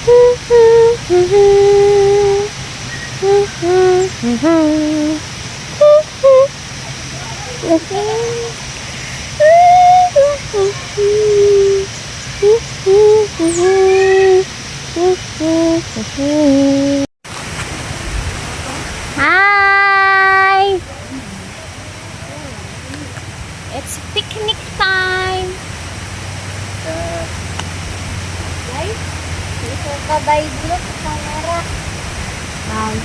Hi, it's picnic time. Guys, bisa kabay dulu ke kamera. Bye.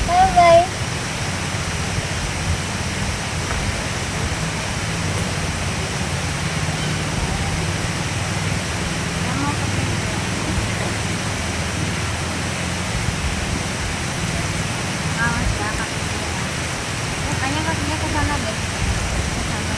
Kayaknya kakinya ke sana deh. Ke sana.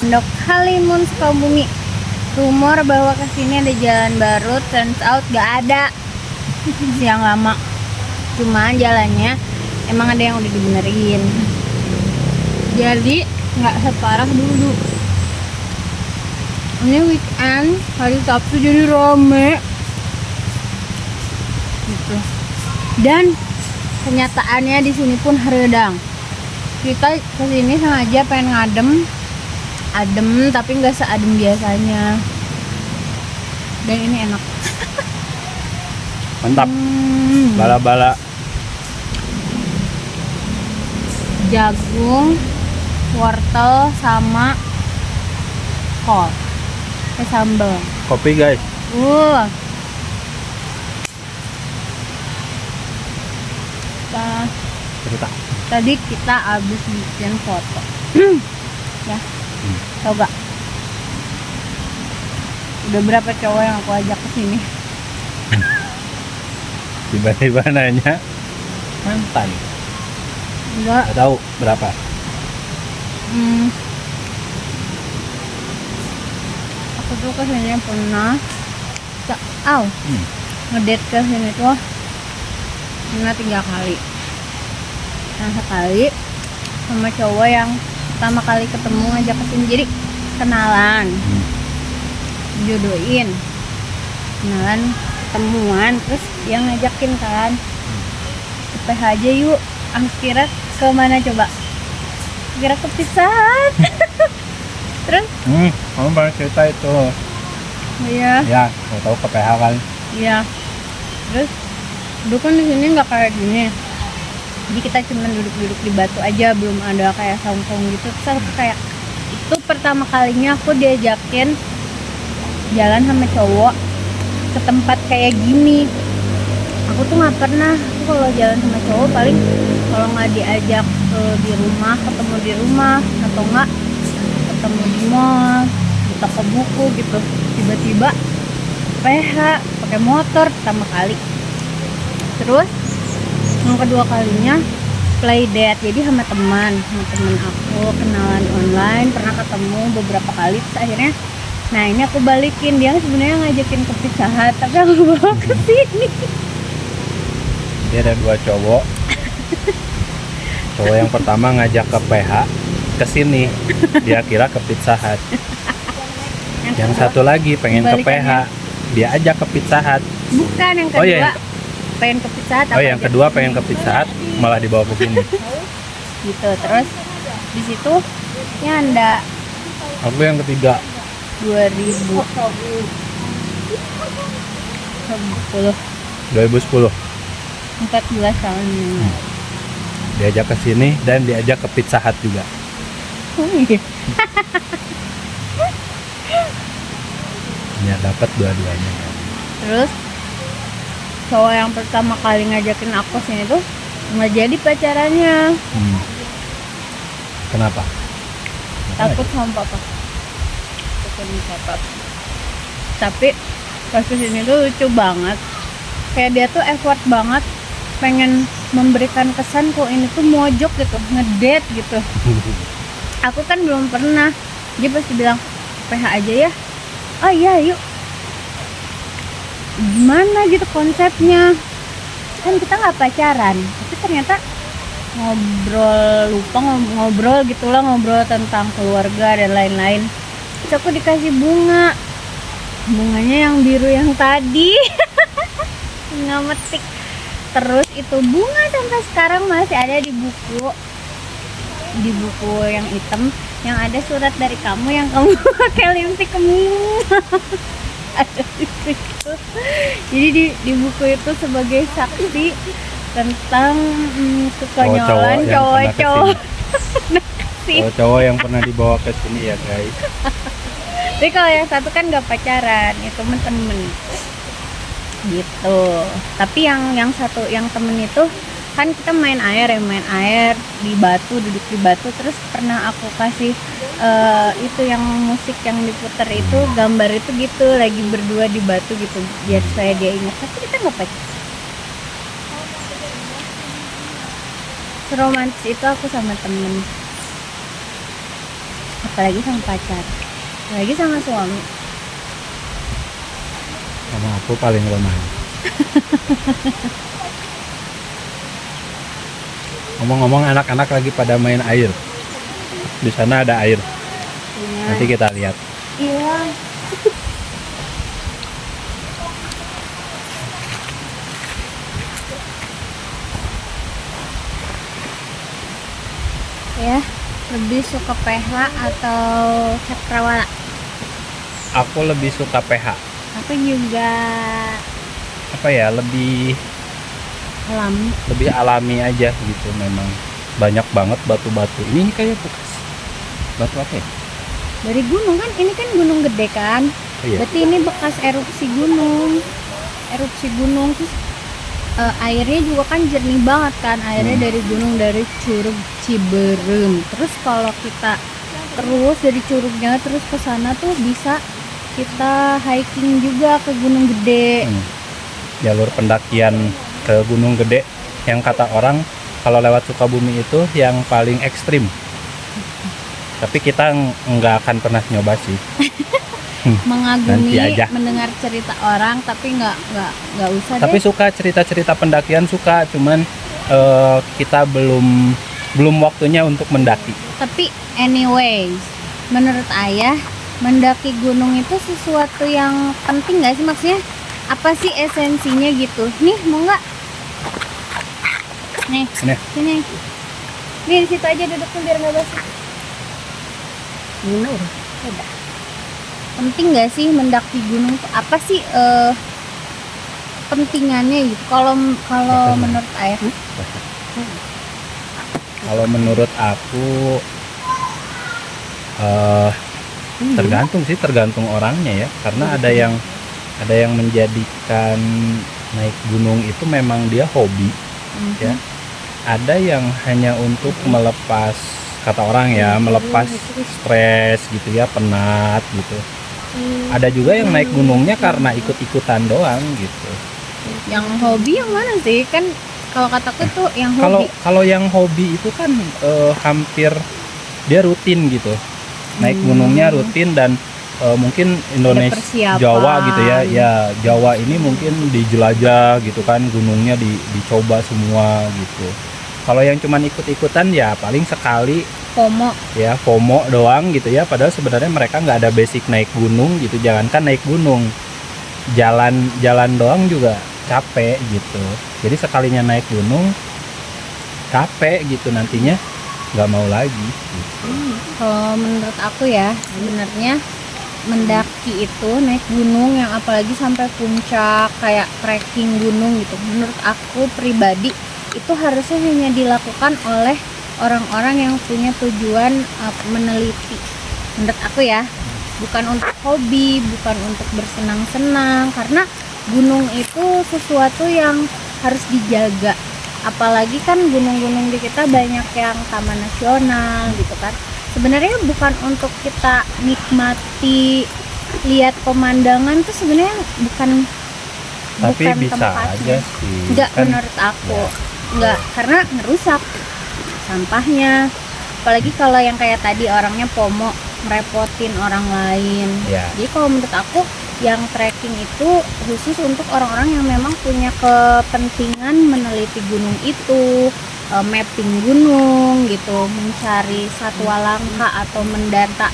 Pondok Halimun Sukabumi. Rumor bahwa kesini ada jalan baru, turns out gak ada. Yang lama. Cuma jalannya emang ada yang udah dibenerin. Jadi nggak separah dulu. Ini weekend, hari Sabtu jadi rame. Gitu. Dan kenyataannya di sini pun hareudang. Kita kesini sengaja pengen adem tapi nggak seadem biasanya, dan ini enak. Mantap. Bala-bala Jagung, wortel sama kol, sambal. kopi guys. Cerita. Tadi kita habis bikin foto. Ya, coba. Udah berapa cowok yang aku ajak ke sini? Tiba-tiba nanya mantan. Enggak. Gak tahu berapa. Aku tuh kesini pernah ngedate ke sini tuh pernah 3 kali. Nah, sekali sama cowok yang pertama kali ketemu ngajak ke sini, jadi kenalan, jodohin, kenalan, ketemuan, terus dia ngajakin kan ke PH aja yuk. Akhirnya ke mana coba? Kira ke Pizza Hut. Terus kamu baru cerita itu. iya Ya, mau tahu ke PH kan. iya, terus dulu kan di sini nggak kayak gini, jadi kita cuma duduk-duduk di batu aja, belum ada kayak saung-saung gitu. Terus aku kayak itu pertama kalinya aku diajakin jalan sama cowok ke tempat kayak gini. Aku tuh nggak pernah, aku kalau jalan sama cowok paling kalau nggak diajak di rumah, ketemu di rumah, atau nggak ketemu di mall, di toko buku gitu. Tiba-tiba PH pakai motor pertama kali. Terus yang kedua kalinya play date, jadi sama teman aku, kenalan online, pernah ketemu beberapa kali. Terus akhirnya, nah ini aku balikin, dia sebenarnya ngajakin ke Pizza Hut, tapi aku bawa ke sini. Dia ada 2 cowok. Cowok yang pertama ngajak ke PH ke sini, dia kira ke Pizza Hut. Yang satu lagi pengen ke PH, Kebalikannya. dia ajak ke Pizza Hut. Bukan yang kedua. Oh, iya, yang Pengen ke Pizza Hut. Oh, aku yang ajak. kedua pengen ke Pizza Hut, malah dibawa ke sini. Gitu. Terus di situ ya anda Aku yang ketiga. 2010 2010 14 tahun. diajak ke sini dan diajak ke Pizza Hut juga. Oh, iya. Ya dapat dua-duanya. Terus cowok yang pertama kali ngajakin aku sini tuh nggak jadi pacarannya, Kenapa? takut sama papa. Takut sama papa. Tapi pas kesini tuh lucu banget, kayak dia tuh effort banget pengen memberikan kesan kok ini tuh mojok gitu, ngedate gitu. Aku kan belum pernah. Dia pasti bilang PH aja ya. Oh iya yuk. Gimana gitu konsepnya? Kan kita nggak pacaran, tapi ternyata ngobrol gitulah, ngobrol tentang keluarga dan lain-lain. Terus aku dikasih bunganya yang biru yang tadi. Nggak metik. Terus itu bunga sampai sekarang masih ada di buku yang hitam yang ada surat dari kamu yang kamu pakai lipstik kamu. Ada di situ. Jadi di buku itu sebagai saksi tentang kekonyolan cowok-cowok. Cowok-cowok yang pernah dibawa ke sini ya guys. Tapi kalau yang satu kan nggak pacaran, itu temen gitu. Tapi yang satu yang temen itu kan kita main air di batu, duduk di batu. Terus pernah aku kasih itu yang musik yang diputar itu, gambar itu gitu, lagi berdua di batu gitu, biar saya dia ingat. Tapi kita nggak pacaran. Seromantis itu aku sama temen, apalagi sama pacar, apalagi sama suami. Sama aku paling romantis. Ngomong-ngomong, anak-anak lagi pada main air. Di sana ada air. Iya. Nanti kita lihat. Iya. Ya, lebih suka PH atau cakrawala? Aku lebih suka PH. Aku juga Apa ya? Lebih alami. aja gitu. Memang banyak banget batu-batu. Ini kayak bekas batu apa ya? Dari gunung kan, ini kan gunung gede kan. Oh, iya. Berarti ini bekas erupsi gunung. Terus airnya juga kan jernih banget kan, airnya dari gunung, dari Curug Ciberem. Terus kalau kita terus dari curugnya terus ke sana tuh bisa kita hiking juga ke Gunung Gede. Jalur pendakian ke Gunung Gede yang kata orang kalau lewat Sukabumi itu yang paling ekstrim. Tapi kita nggak akan pernah nyoba sih. Mengagumi Nanti aja. mendengar cerita orang, tapi nggak usah Tapi deh. suka cerita-cerita pendakian, suka, cuman kita belum waktunya untuk mendaki. Tapi anyways, menurut ayah mendaki gunung itu sesuatu yang penting nggak sih? Maksudnya apa sih esensinya gitu? Nih mau nggak? Nih, Ini sini. Nih di situ aja duduk tuh biar nggak basah. Udah. Penting nggak sih mendaki gunung tuh? Apa sih pentingannya gitu? Kalau menurut ayah? kalau menurut aku tergantung orangnya ya, karena ada yang menjadikan naik gunung itu memang dia hobi ya, ada yang hanya untuk melepas, kata orang ya, melepas stres gitu ya, penat gitu. Ada juga yang naik gunungnya karena ikut-ikutan doang gitu. Yang hobi yang mana sih? Kan kalau kataku tuh yang hobi. Kalau yang hobi itu kan hampir dia rutin gitu. Naik gunungnya rutin dan mungkin Indonesia, persiapan. Jawa gitu ya. Ya, Jawa ini mungkin dijelajah gitu kan, gunungnya dicoba semua gitu. Kalau yang cuman ikut-ikutan ya paling sekali FOMO. ya, FOMO doang gitu ya, padahal sebenarnya mereka nggak ada basic naik gunung gitu. Jangankan naik gunung, jalan doang juga capek gitu. Jadi sekalinya naik gunung capek gitu, nantinya nggak mau lagi gitu. Kalau menurut aku ya, sebenarnya mendaki itu naik gunung yang apalagi sampai puncak kayak trekking gunung gitu, menurut aku pribadi itu harusnya hanya dilakukan oleh orang-orang yang punya tujuan meneliti. Menurut aku ya, bukan untuk hobi, bukan untuk bersenang-senang, karena gunung itu sesuatu yang harus dijaga. Apalagi kan gunung-gunung di kita banyak yang taman nasional gitu kan. Sebenarnya bukan untuk kita nikmati lihat pemandangan tuh, sebenarnya bukan Tapi bisa tempatnya. aja sih. Enggak, Kan menurut aku ya. enggak, karena ngerusak sampahnya. Apalagi kalau yang kayak tadi orangnya FOMO, merepotin orang lain. Ya. Jadi kalau menurut aku yang trekking itu khusus untuk orang-orang yang memang punya kepentingan meneliti gunung itu, mapping gunung gitu, mencari satwa langka atau mendata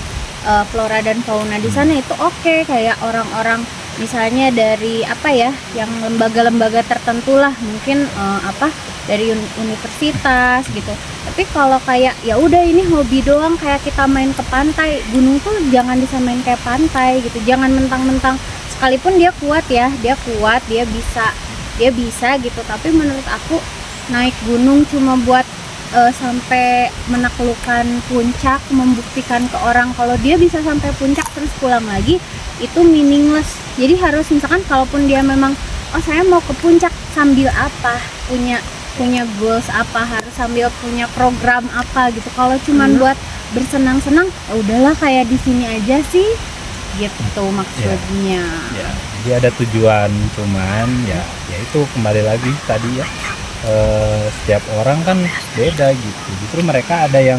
flora dan fauna di sana, itu oke. Kayak orang-orang misalnya dari apa ya, yang lembaga-lembaga tertentu lah, mungkin dari universitas gitu. Tapi kalau kayak ya udah ini hobi doang, kayak kita main ke pantai, gunung tuh jangan disamain kayak pantai gitu. Jangan mentang-mentang, sekalipun dia kuat ya, dia bisa gitu, tapi menurut aku naik gunung cuma buat sampai menaklukkan puncak, membuktikan ke orang kalau dia bisa sampai puncak terus pulang lagi, itu meaningless. Jadi harus misalkan kalaupun dia memang saya mau ke puncak, sambil apa, punya goals apa, harus sambil punya program apa gitu. Kalau cuman buat bersenang-senang, ya udahlah kayak di sini aja sih gitu maksudnya. Ya, jadi ada tujuan, cuman ya itu kembali lagi tadi ya, setiap orang kan beda gitu. Justru mereka ada yang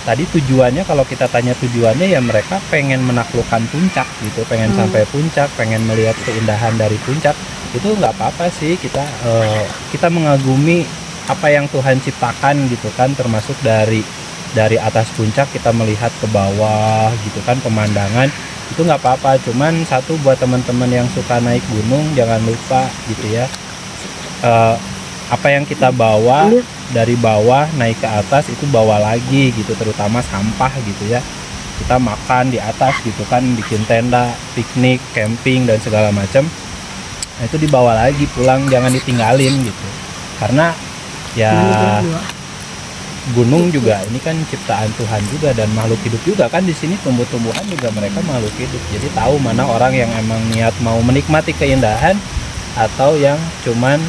tadi tujuannya, kalau kita tanya tujuannya ya mereka pengen menaklukkan puncak gitu, pengen sampai puncak, pengen melihat keindahan dari puncak. Itu nggak apa-apa sih, kita mengagumi apa yang Tuhan ciptakan gitu kan, termasuk dari atas puncak kita melihat ke bawah gitu kan, pemandangan itu nggak apa-apa. Cuman satu, buat teman-teman yang suka naik gunung, jangan lupa gitu ya, apa yang kita bawa dari bawah naik ke atas itu bawa lagi gitu, terutama sampah gitu ya. Kita makan di atas gitu kan, bikin tenda, piknik, camping dan segala macam. Nah, itu dibawa lagi pulang, jangan ditinggalin gitu. Karena ya gunung juga ini kan ciptaan Tuhan juga, dan makhluk hidup juga kan di sini, tumbuh-tumbuhan juga mereka makhluk hidup. Jadi tahu mana orang yang emang niat mau menikmati keindahan atau yang cuman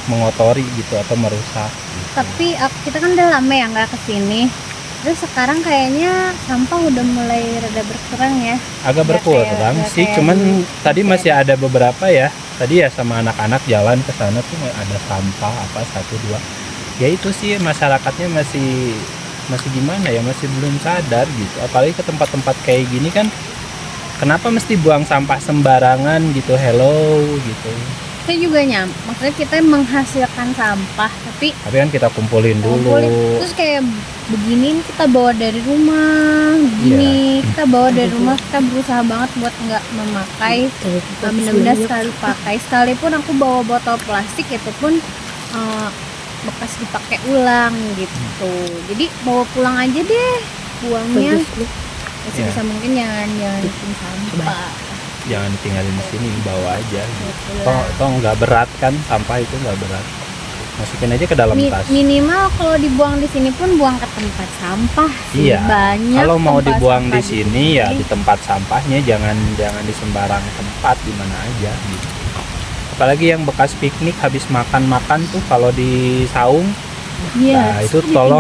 mengotori gitu atau merusak gitu. Tapi kita kan udah lama ya nggak kesini, terus sekarang kayaknya sampah udah mulai rada berkurang ya. Agak berkurang sih, cuman tadi masih ada beberapa ya. Tadi ya sama anak-anak jalan ke sana tuh ada sampah apa 1-2. Ya itu sih, masyarakatnya masih gimana ya, masih belum sadar gitu. Apalagi ke tempat-tempat kayak gini kan, kenapa mesti buang sampah sembarangan gitu, hello gitu. Kita juga maksudnya kita menghasilkan sampah, tapi kan kita kumpulin dulu. Terus kayak begini kita bawa dari rumah, begini kita bawa dari rumah, kita berusaha banget buat nggak memakai benda-benda sekali pakai. Sekalipun aku bawa botol plastik, itu pun bekas dipakai ulang gitu. Jadi bawa pulang aja deh, buangnya sebisa mungkin jangan bikin sampah. Jangan tinggalin di sini, bawa aja. Toh nggak berat kan, sampah itu nggak berat. Masukin aja ke dalam tas. Minimal kalau dibuang di sini pun buang ke tempat sampah sih. Iya. Banyak. Kalau mau dibuang di sini ya di tempat sampahnya, jangan di sembarang tempat, di mana aja gitu. Apalagi yang bekas piknik habis makan tuh kalau di saung. Nah, itu tolong.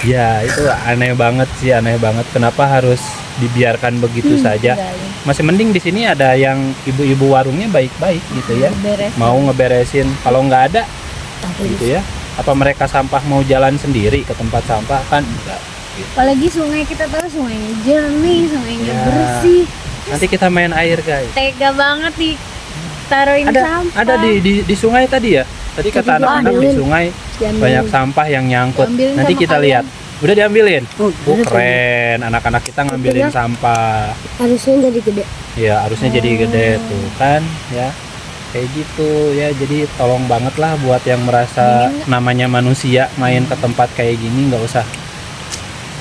Ya, itu aneh banget sih, aneh banget. Kenapa harus dibiarkan begitu saja? Masih mending di sini ada yang ibu-ibu warungnya baik-baik gitu ya. Mau ngeberesin. Kalau nggak ada gitu ya. Apa mereka sampah mau jalan sendiri ke tempat sampah kan enggak gitu. Apalagi sungai, kita tahu sungainya jernih, sungainya bersih. Nanti kita main air, guys. Tega banget ditaruhin sampah. Ada di sungai tadi ya? Tadi kata anak-anak di sungai Diambil. banyak sampah yang nyangkut. Diambilin Nanti sama kita kalian. lihat. Udah diambilin? Oh, Keren. Anak-anak kita ngambilin sampah. harusnya jadi gede. Ya, harusnya jadi gede tuh kan, ya. Kayak gitu ya. Jadi tolong banget lah buat yang merasa namanya manusia main ke tempat kayak gini nggak usah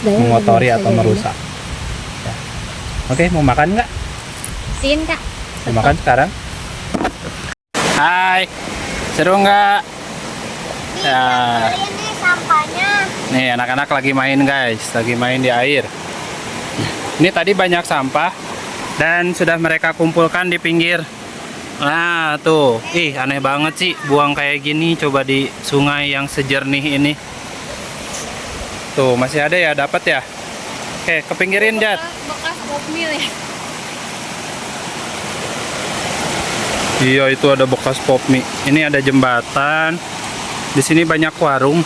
mengotori atau merusak. Ya. Oke, mau makan nggak? Sin Kak. Mau makan sekarang? Hai, seru nggak? Ya. Ini sampahnya. Nih anak-anak lagi main guys, lagi main di air. Ini tadi banyak sampah dan sudah mereka kumpulkan di pinggir. Nah tuh, ih aneh banget sih buang kayak gini coba di sungai yang sejernih ini. Tuh masih ada ya, dapat ya? Oke, kepinggirin Jat. Bekas pop mil ya. Iya itu ada bekas pop mie. Ini ada jembatan. Di sini banyak warung.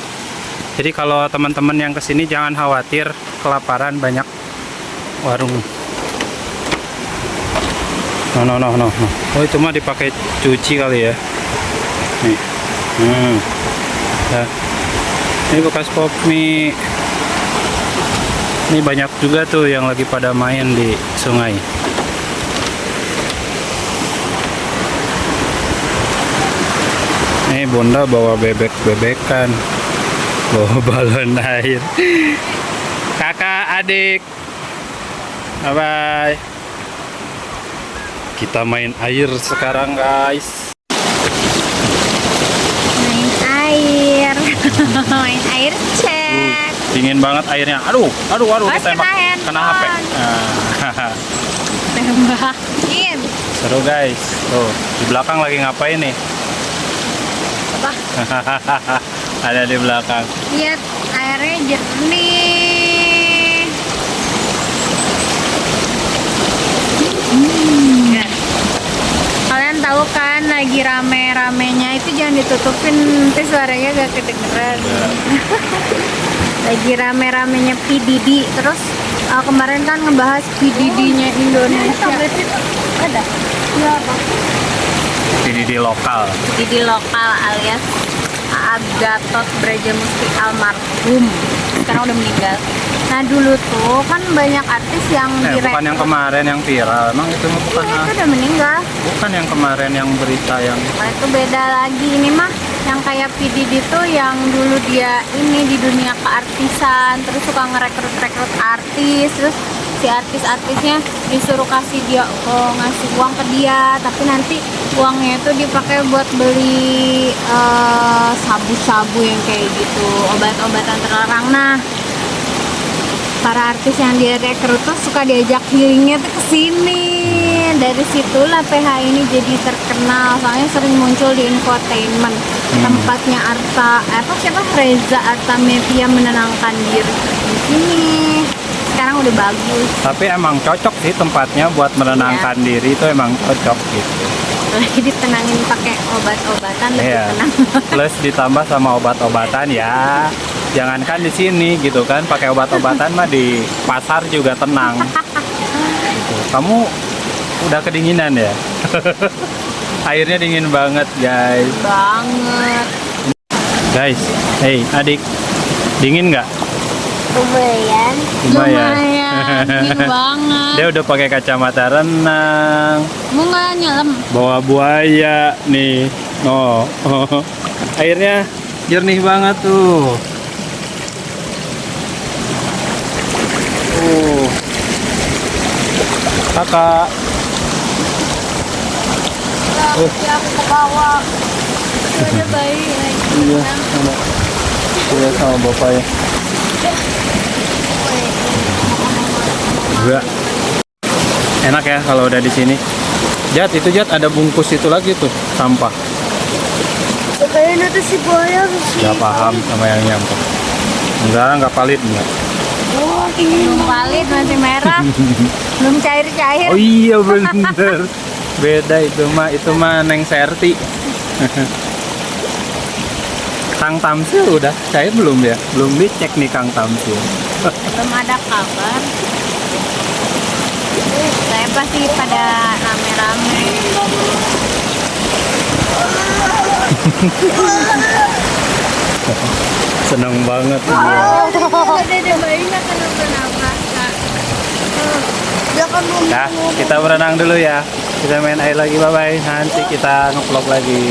Jadi kalau teman-teman yang kesini jangan khawatir kelaparan, banyak warung. No. Oh itu mah dipakai cuci kali ya. Nih. Ya. Ini bekas pop mie. Ini banyak juga tuh yang lagi pada main di sungai. Nih bunda bawa bebek-bebekan, bawa balon air. Kakak, adik, bye bye. Kita main air sekarang guys. Main air. Main air cek. Dingin banget airnya. Aduh, ditembak. Kena HP. Nah, Tembakin. seru guys. Tuh, di belakang lagi ngapain nih? Apa? Ada di belakang. Lihat airnya jernih. Ya. Kalian tahu kan lagi rame-ramenya itu jangan ditutupin, nanti suaranya gak kedengeran. Lagi rame-ramenya PDD, terus kemarin kan ngebahas PDD-nya Indonesia. Ada? Ya, apa? Ini di lokal. PDD lokal alias Gatot Brajamusti almarhum, sekarang udah meninggal. Nah dulu tuh kan banyak artis yang Bukan yang kemarin yang viral. Emang itu mah bukan. itu udah meninggal. Bukan yang kemarin yang berita yang. Nah, itu beda lagi. Ini mah yang kayak PDD tuh yang dulu dia ini di dunia keartisan, terus suka ngerekrut artis, terus si artis-artisnya disuruh kasih dia ngasih uang ke dia, tapi nanti uangnya itu dipakai buat beli sabu-sabu yang kayak gitu, obat-obatan terlarang. Nah para artis yang dia rekrut tuh suka diajak healingnya tuh kesini. Dari situlah PH ini jadi terkenal, soalnya sering muncul di infotainment. Tempatnya Reza Artamevia menenangkan diri di sini. Sekarang udah bagus. Tapi emang cocok sih tempatnya buat menenangkan diri, itu emang cocok gitu. Lagi ditenangin pakai obat-obatan lebih Iya. tenang. Plus ditambah sama obat-obatan ya. Jangankan di sini gitu kan, pakai obat-obatan mah di pasar juga tenang. Gitu. Kamu udah kedinginan ya? Airnya dingin banget guys. Banget. Guys, hey adik, dingin nggak? Lumayan. Lumayan. Dingin banget. Dia udah pakai kacamata renang, Mau nggak nyelam? bawa buaya nih. Oh, airnya jernih banget tuh. Kakak. Ya, aku ke bawah. Ada bayi lagi. Iya, iya sama bapaknya. Enggak. Enak ya kalau udah di sini. Jat, itu Jat ada bungkus itu lagi tuh, sampah. Kayaknya tuh si buaya sih. Gak paham sama yang nyampe. Enggak palit enggak. Oh, ini Belum valid, masih merah. Belum cair-cair. Oh iya bener. Beda itu mah Neng Serti. Kang Tamsil udah cair belum ya? Belum dicek nih Kang Tamsil. Belum ada kabar. Saya pasti pada rame-rame. Senang banget dia. Dede bayinya kenapa-napa. Dia kan belum Nah, kita berenang dulu ya. Kita main air lagi, bye-bye. Nanti kita nge-vlog lagi.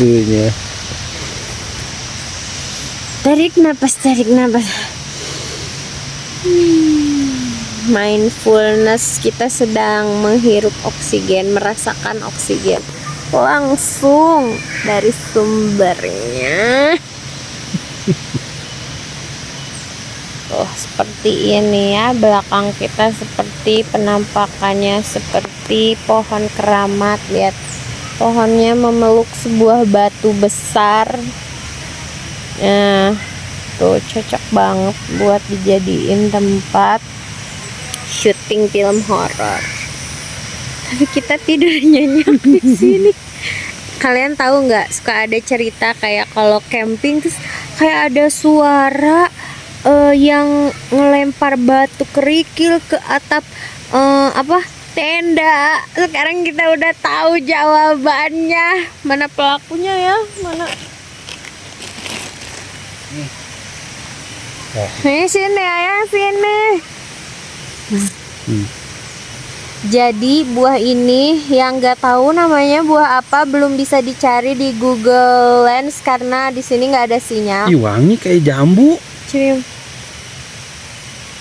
Itunya. Tarik napas. Mindfulness, kita sedang menghirup oksigen, merasakan oksigen langsung dari sumbernya. Oh, seperti ini ya belakang kita, seperti penampakannya seperti pohon keramat. Lihat, pohonnya memeluk sebuah batu besar. Nah, tuh cocok banget buat dijadiin tempat syuting film horor. Tapi kita tidurnya nyenyak di sini. Kalian tahu nggak, suka ada cerita kayak kalau camping terus kayak ada suara yang ngelempar batu kerikil ke atap tenda. Sekarang kita udah tahu jawabannya. Mana pelakunya ya? Mana? Sini ayang, sini. Jadi buah ini yang nggak tahu namanya buah apa, belum bisa dicari di Google Lens karena di sini nggak ada sinyal. Ih, wangi kayak jambu. Cium.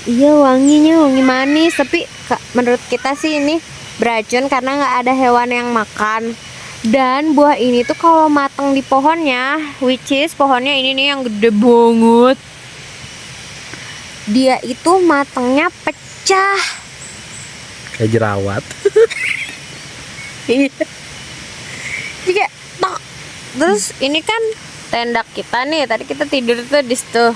Iya, wanginya wangi manis, tapi menurut kita sih ini beracun karena nggak ada hewan yang makan. Dan buah ini tuh kalau matang di pohonnya, which is pohonnya ini nih yang gede banget, dia itu matangnya pecah Kayak jerawat. Iya. Jadi kayak tok. Terus ini kan tenda kita nih, tadi kita tidur tuh di situ.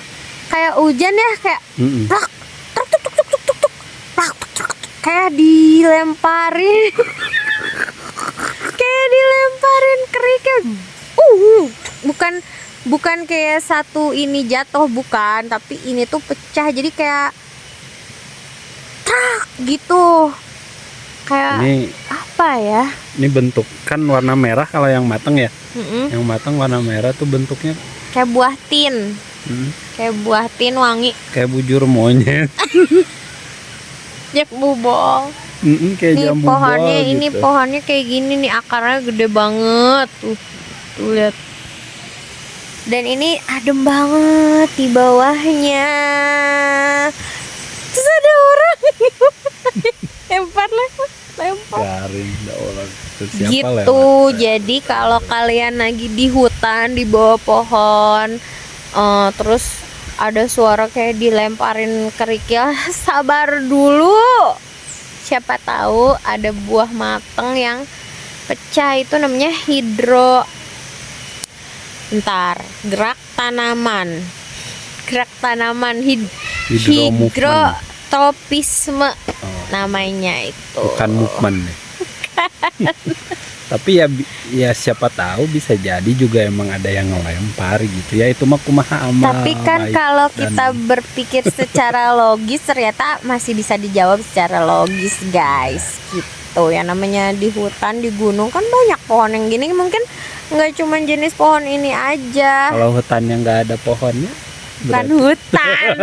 Kayak hujan ya, kayak tok tok tok tok tok tok tok tok, tok, kayak dilemparin. Kayak dilemparin kerikil. Bukan kayak satu ini jatuh, bukan, tapi ini tuh pecah. Jadi kayak trak gitu. Kayak Ini apa ya? Ini bentuk kan warna merah kalau yang matang ya. Mm-mm. Yang matang warna merah tuh bentuknya Kayak buah tin. Kayak buah tin wangi. kayak bujur monyet. Jak bubol. Kayak Nih jambu pohonnya bol ini gitu. pohonnya kayak gini nih, akarnya gede banget tuh. Tuh lihat. Dan ini adem banget di bawahnya. Terus ada orang lempar. Garing ada orang. Terus siapa Gitu. lewat? Jadi kalau kalian lagi di hutan di bawah pohon, terus ada suara kayak dilemparin kerikil, sabar dulu. Siapa tahu ada buah mateng yang pecah, itu namanya gerak tanaman. Gerak tanaman Hidro movement. hidrotropisme Oh, namanya itu. bukan movement nih. Tapi ya siapa tahu bisa jadi juga emang ada yang ngelempar gitu ya, itu mah kumaha amal. Tapi kan baik kalau dan- kita berpikir secara logis ternyata masih bisa dijawab secara logis, guys. Gitu. Ya namanya di hutan, di gunung kan banyak pohon yang gini, mungkin nggak cuma jenis pohon ini aja. kalau hutannya nggak ada pohonnya Bukan berarti hutan,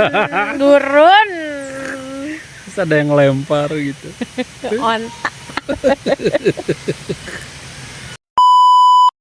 gurun. terus ada yang lempar gitu. Ontak.